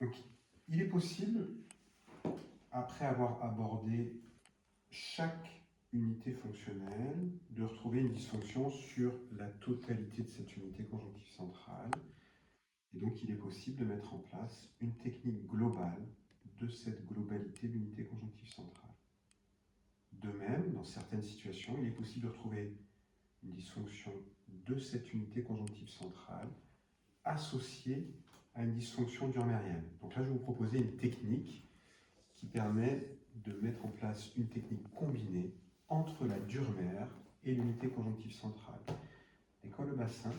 Donc, il est possible, après avoir abordé chaque unité fonctionnelle, de retrouver une dysfonction sur la totalité de cette unité conjonctive centrale. Et donc, il est possible de mettre en place une technique globale de cette globalité de l'unité conjonctive centrale. De même, dans certaines situations, il est possible de retrouver une dysfonction de cette unité conjonctive centrale associée à une dysfonction durmérienne. Donc là, je vais vous proposer une technique qui permet de mettre en place une technique combinée entre la durmère et l'unité conjonctive centrale. Et quand le bassin,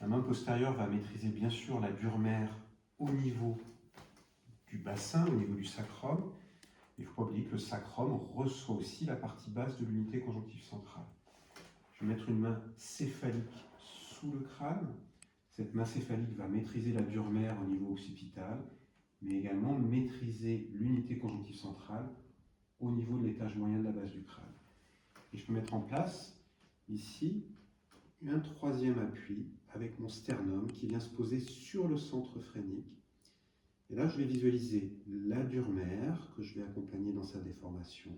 la main postérieure va maîtriser bien sûr la durmère au niveau du bassin, au niveau du sacrum. Il ne faut pas oublier que le sacrum reçoit aussi la partie basse de l'unité conjonctive centrale. Je vais mettre une main céphalique sous le crâne. Cette main céphalique va maîtriser la durmère au niveau occipital, mais également maîtriser l'unité conjonctive centrale au niveau de l'étage moyen de la base du crâne. Et je peux mettre en place ici un troisième appui avec mon sternum qui vient se poser sur le centre phrénique. Et là, je vais visualiser la durmère que je vais accompagner dans sa déformation,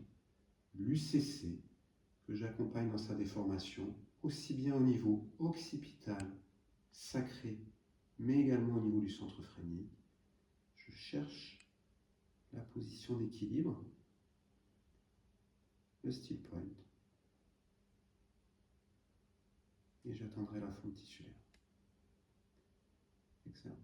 l'UCC que j'accompagne dans sa déformation, aussi bien au niveau occipital, sacré, mais également au niveau du centre phrénique. Je cherche la position d'équilibre, le still point, et j'atteindrai la fonte tissulaire. Excellent.